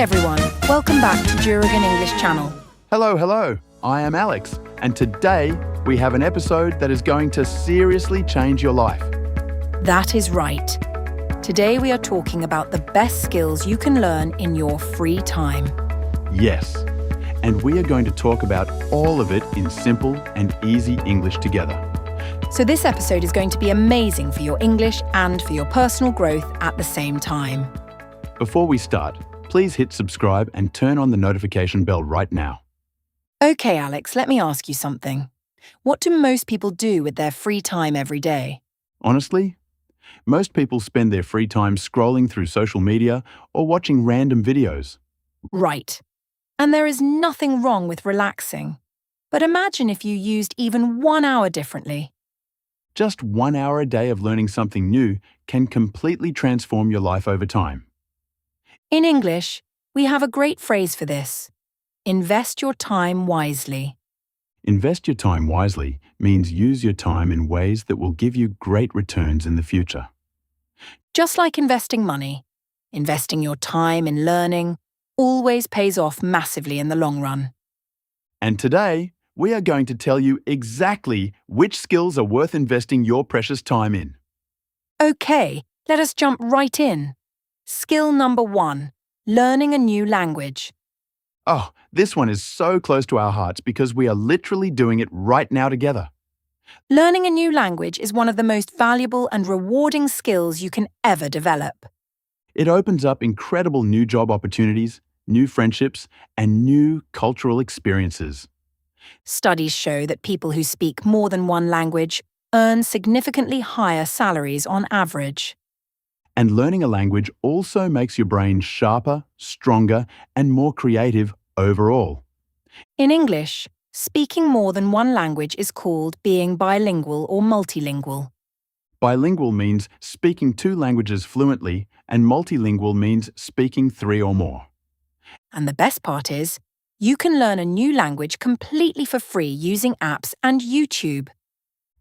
everyone, welcome back to Juragan English Channel. Hello. I am Alex, and today we have an episode that is going to seriously change your life. That is right. Today we are talking about the best skills you can learn in your free time. Yes, and we are going to talk about all of it in simple and easy English together. So this episode is going to be amazing for your English and for your personal growth at the same time. Before we start, please hit subscribe and turn on the notification bell right now. Okay, Alex, let me ask you something. What do most people do with their free time every day? Honestly, most people spend their free time scrolling through social media or watching random videos. Right. And there is nothing wrong with relaxing. But imagine if you used even 1 hour differently. Just 1 hour a day of learning something new can completely transform your life over time. In English, we have a great phrase for this. Invest your time wisely. Invest your time wisely means use your time in ways that will give you great returns in the future. Just like investing money, investing your time in learning always pays off massively in the long run. And today, we are going to tell you exactly which skills are worth investing your precious time in. Okay, let us jump right in. Skill number 1, learning a new language. Oh, this one is so close to our hearts because we are literally doing it right now together. Learning a new language is one of the most valuable and rewarding skills you can ever develop. It opens up incredible new job opportunities, new friendships, and new cultural experiences. Studies show that people who speak more than one language earn significantly higher salaries on average. And learning a language also makes your brain sharper, stronger, and more creative overall. In English, speaking more than one language is called being bilingual or multilingual. Bilingual means speaking 2 languages fluently, and multilingual means speaking 3 or more. And the best part is, you can learn a new language completely for free using apps and YouTube.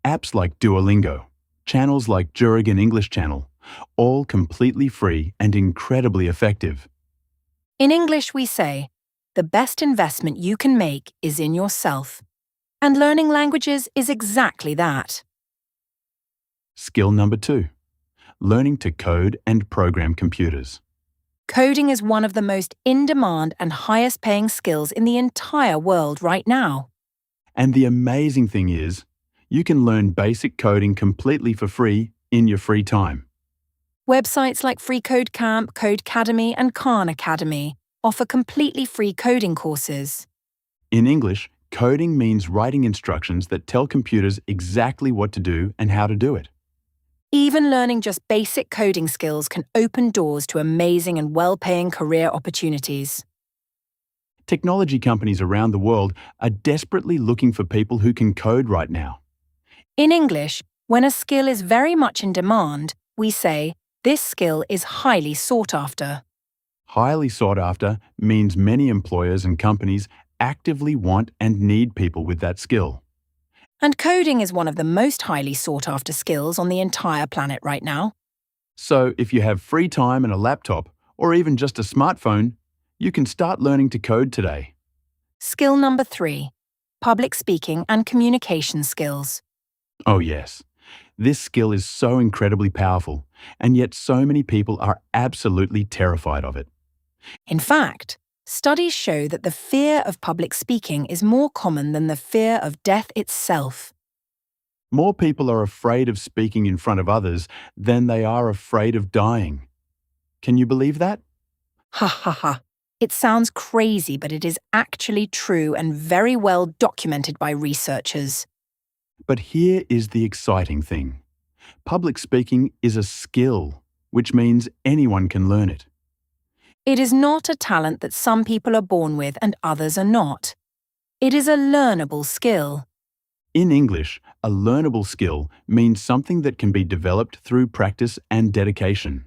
Apps like Duolingo, channels like Juragan English Channel, all completely free and incredibly effective. In English, we say, the best investment you can make is in yourself. And learning languages is exactly that. Skill number 2, learning to code and program computers. Coding is one of the most in-demand and highest-paying skills in the entire world right now. And the amazing thing is, you can learn basic coding completely for free in your free time. Websites like Free Code Camp, Codecademy, and Khan Academy offer completely free coding courses. In English, coding means writing instructions that tell computers exactly what to do and how to do it. Even learning just basic coding skills can open doors to amazing and well-paying career opportunities. Technology companies around the world are desperately looking for people who can code right now. In English, when a skill is very much in demand, we say, this skill is highly sought after. Highly sought after means many employers and companies actively want and need people with that skill. And coding is one of the most highly sought after skills on the entire planet right now. So if you have free time and a laptop, or even just a smartphone, you can start learning to code today. Skill number 3, public speaking and communication skills. Oh yes, this skill is so incredibly powerful, and yet so many people are absolutely terrified of it. In fact, studies show that the fear of public speaking is more common than the fear of death itself. More people are afraid of speaking in front of others than they are afraid of dying. Can you believe that? Ha ha ha. It sounds crazy, but it is actually true and very well documented by researchers. But here is the exciting thing. Public speaking is a skill, which means anyone can learn it. It is not a talent that some people are born with and others are not. It is a learnable skill. In English, a learnable skill means something that can be developed through practice and dedication.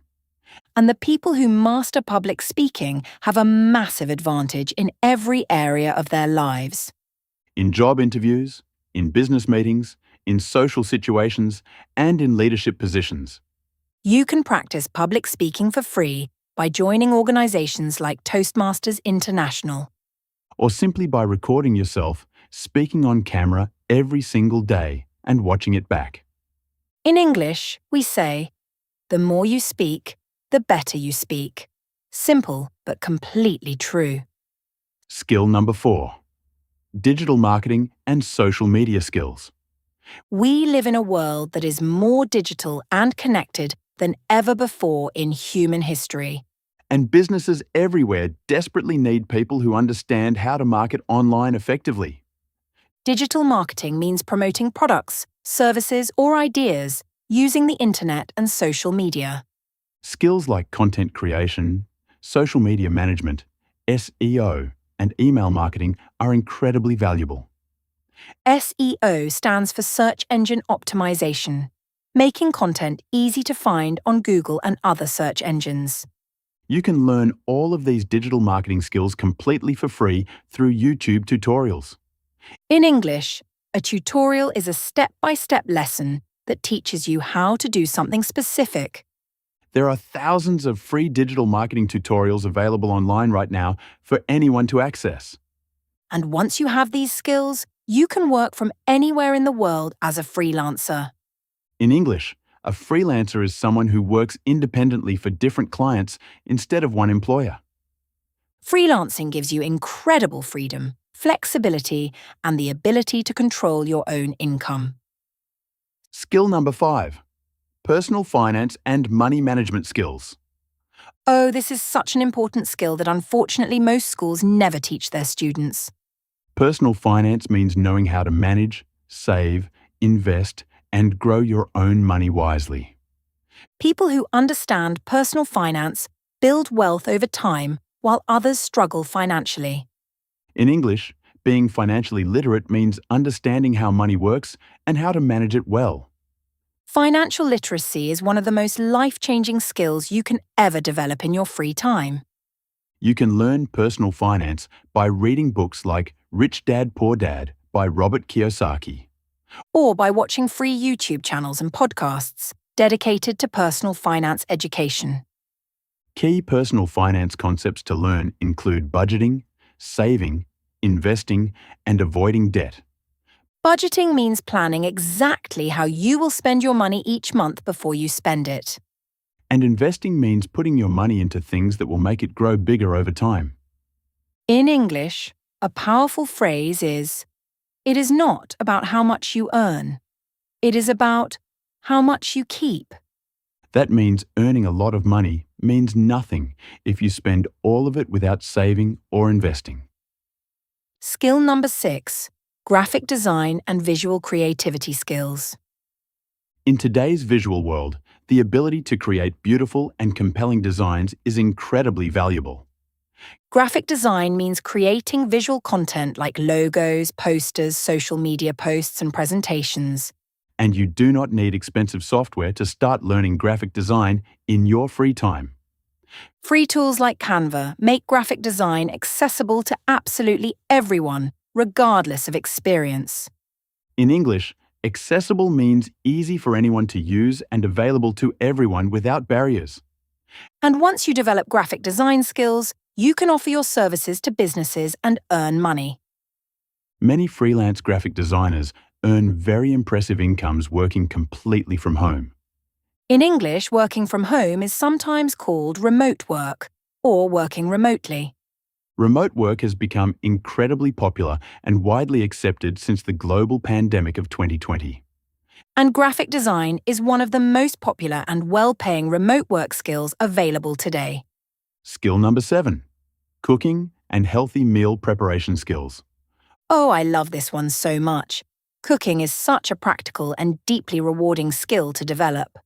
And the people who master public speaking have a massive advantage in every area of their lives. In job interviews, in business meetings, in social situations, and in leadership positions. You can practice public speaking for free by joining organizations like Toastmasters International. Or simply by recording yourself speaking on camera every single day and watching it back. In English, we say, the more you speak, the better you speak. Simple, but completely true. Skill number 4. Digital marketing and social media skills. We live in a world that is more digital and connected than ever before in human history. And businesses everywhere desperately need people who understand how to market online effectively. Digital marketing means promoting products, services, or ideas using the internet and social media. Skills like content creation, social media management, SEO, and email marketing are incredibly valuable. SEO stands for Search Engine Optimization, making content easy to find on Google and other search engines. You can learn all of these digital marketing skills completely for free through YouTube tutorials. In English, a tutorial is a step-by-step lesson that teaches you how to do something specific. There are thousands of free digital marketing tutorials available online right now for anyone to access. And once you have these skills, you can work from anywhere in the world as a freelancer. In English, a freelancer is someone who works independently for different clients instead of one employer. Freelancing gives you incredible freedom, flexibility, and the ability to control your own income. Skill number 5. Personal finance and money management skills. Oh, this is such an important skill that unfortunately most schools never teach their students. Personal finance means knowing how to manage, save, invest, and grow your own money wisely. People who understand personal finance build wealth over time while others struggle financially. In English, being financially literate means understanding how money works and how to manage it well. Financial literacy is one of the most life-changing skills you can ever develop in your free time. You can learn personal finance by reading books like Rich Dad, Poor Dad by Robert Kiyosaki. Or by watching free YouTube channels and podcasts dedicated to personal finance education. Key personal finance concepts to learn include budgeting, saving, investing, and avoiding debt. Budgeting means planning exactly how you will spend your money each month before you spend it. And investing means putting your money into things that will make it grow bigger over time. In English, a powerful phrase is, it is not about how much you earn. It is about how much you keep. That means earning a lot of money means nothing if you spend all of it without saving or investing. Skill number 6, graphic design and visual creativity skills. In today's visual world, the ability to create beautiful and compelling designs is incredibly valuable. Graphic design means creating visual content like logos, posters, social media posts, and presentations. And you do not need expensive software to start learning graphic design in your free time. Free tools like Canva make graphic design accessible to absolutely everyone, regardless of experience. In English, accessible means easy for anyone to use and available to everyone without barriers. And once you develop graphic design skills, you can offer your services to businesses and earn money. Many freelance graphic designers earn very impressive incomes working completely from home. In English, working from home is sometimes called remote work or working remotely. Remote work has become incredibly popular and widely accepted since the global pandemic of 2020. And graphic design is one of the most popular and well-paying remote work skills available today. Skill number 7, cooking and healthy meal preparation skills. Oh, I love this one so much. Cooking is such a practical and deeply rewarding skill to develop.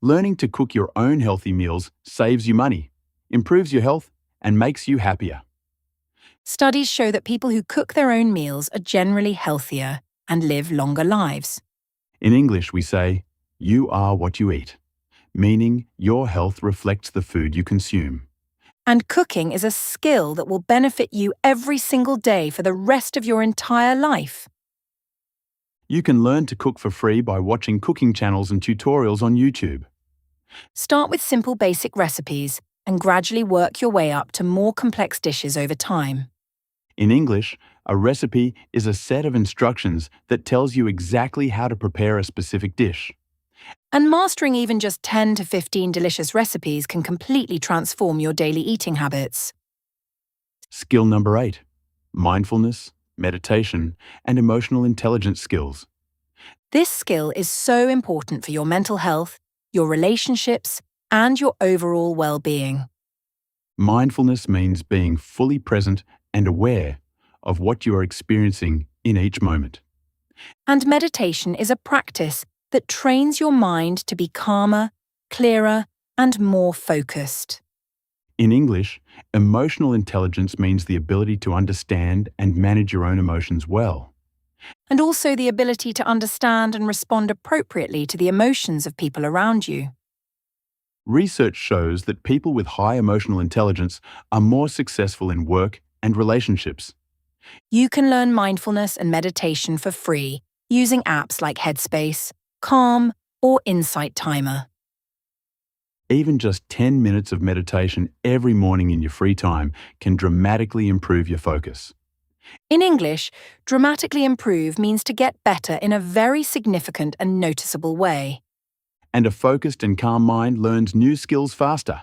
Learning to cook your own healthy meals saves you money, improves your health, and makes you happier. Studies show that people who cook their own meals are generally healthier and live longer lives. In English, we say, you are what you eat, meaning your health reflects the food you consume. And cooking is a skill that will benefit you every single day for the rest of your entire life. You can learn to cook for free by watching cooking channels and tutorials on YouTube. Start with simple basic recipes and gradually work your way up to more complex dishes over time. In English, a recipe is a set of instructions that tells you exactly how to prepare a specific dish. And mastering even just 10 to 15 delicious recipes can completely transform your daily eating habits. Skill number 8. Mindfulness, meditation, and emotional intelligence skills. This skill is so important for your mental health, your relationships, and your overall well-being. Mindfulness means being fully present and aware of what you are experiencing in each moment. And meditation is a practice that trains your mind to be calmer, clearer, and more focused. In English, emotional intelligence means the ability to understand and manage your own emotions well. And also the ability to understand and respond appropriately to the emotions of people around you. Research shows that people with high emotional intelligence are more successful in work and relationships. You can learn mindfulness and meditation for free using apps like Headspace, Calm, or Insight Timer. Even just 10 minutes of meditation every morning in your free time can dramatically improve your focus. In English, dramatically improve means to get better in a very significant and noticeable way. And a focused and calm mind learns new skills faster,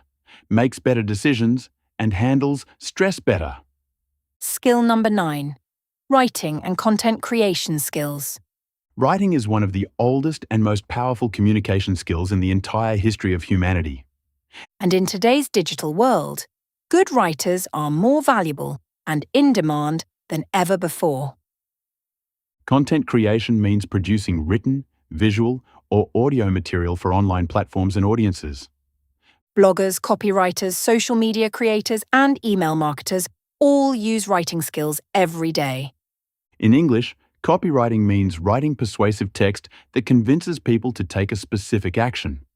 makes better decisions, and handles stress better. Skill number 9. Writing and content creation skills. Writing is one of the oldest and most powerful communication skills in the entire history of humanity. And in today's digital world, good writers are more valuable and in demand than ever before. Content creation means producing written, visual, or audio material for online platforms and audiences. Bloggers, copywriters, social media creators, and email marketers all use writing skills every day. In English, copywriting means writing persuasive text that convinces people to take a specific action.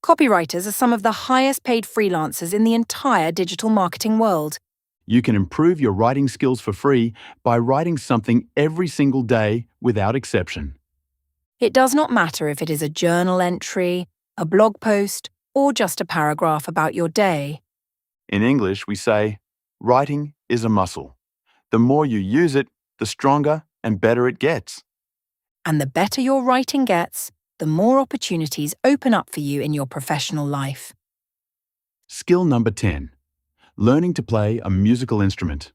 Copywriters are some of the highest paid freelancers in the entire digital marketing world. You can improve your writing skills for free by writing something every single day without exception. It does not matter if it is a journal entry, a blog post, or just a paragraph about your day. In English, we say, writing is a muscle. The more you use it, the stronger and better it gets. And the better your writing gets, the more opportunities open up for you in your professional life. Skill number 10. Learning to play a musical instrument.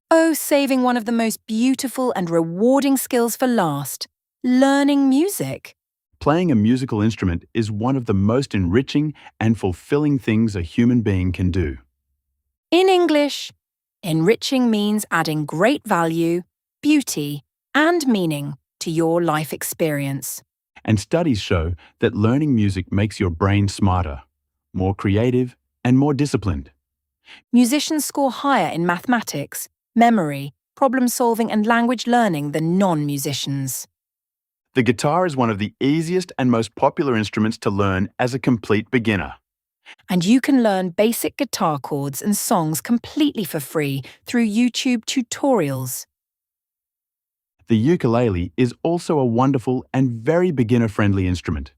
Oh, saving one of the most beautiful and rewarding skills for last, learning music. Playing a musical instrument is one of the most enriching and fulfilling things a human being can do. In English, enriching means adding great value, beauty, and meaning to your life experience. And studies show that learning music makes your brain smarter, more creative, and more disciplined. Musicians score higher in mathematics, memory, problem-solving, and language learning than non-musicians. The guitar is one of the easiest and most popular instruments to learn as a complete beginner. And you can learn basic guitar chords and songs completely for free through YouTube tutorials. The ukulele is also a wonderful and very beginner-friendly instrument.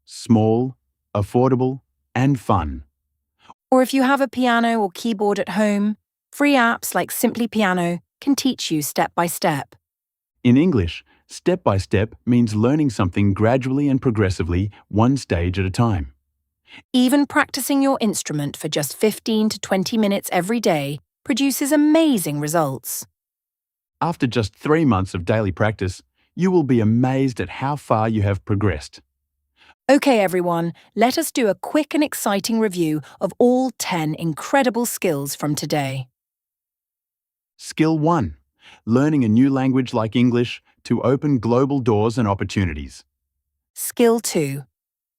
Small, affordable, and fun. Or if you have a piano or keyboard at home, free apps like Simply Piano can teach you step by step. In English, step by step means learning something gradually and progressively, one stage at a time. Even practicing your instrument for just 15 to 20 minutes every day produces amazing results. After just 3 months of daily practice, you will be amazed at how far you have progressed. Okay, everyone, let us do a quick and exciting review of all 10 incredible skills from today. Skill 1. Learning a new language like English to open global doors and opportunities. Skill 2.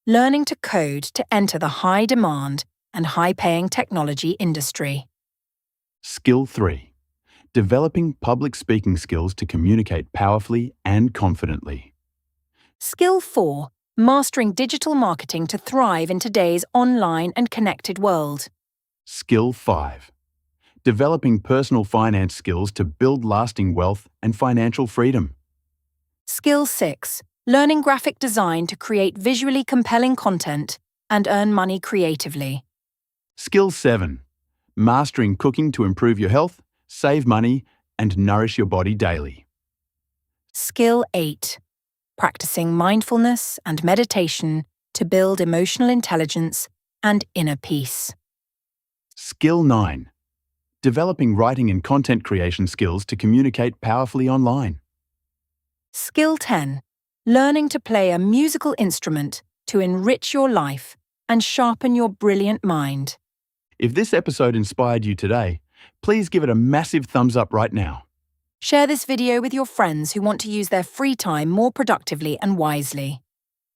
Learning to code to enter the high-demand and high-paying technology industry. Skill 3. Developing public speaking skills to communicate powerfully and confidently. Skill 4. Mastering digital marketing to thrive in today's online and connected world. Skill 5. Developing personal finance skills to build lasting wealth and financial freedom. Skill 6. Learning graphic design to create visually compelling content and earn money creatively. Skill 7. Mastering cooking to improve your health, save money, and nourish your body daily. Skill 8. Practicing mindfulness and meditation to build emotional intelligence and inner peace. Skill 9. Developing writing and content creation skills to communicate powerfully online. Skill 10. Learning to play a musical instrument to enrich your life and sharpen your brilliant mind. If this episode inspired you today, please give it a massive thumbs up right now. Share this video with your friends who want to use their free time more productively and wisely.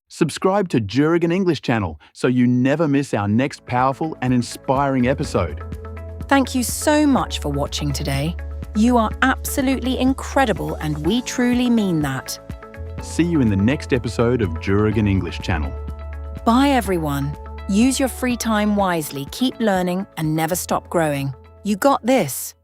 Subscribe to Juragan English channel so you never miss our next powerful and inspiring episode. Thank you so much for watching today. You are absolutely incredible and we truly mean that. See you in the next episode of Juragan English channel. Bye everyone. Use your free time wisely, keep learning and never stop growing. You got this.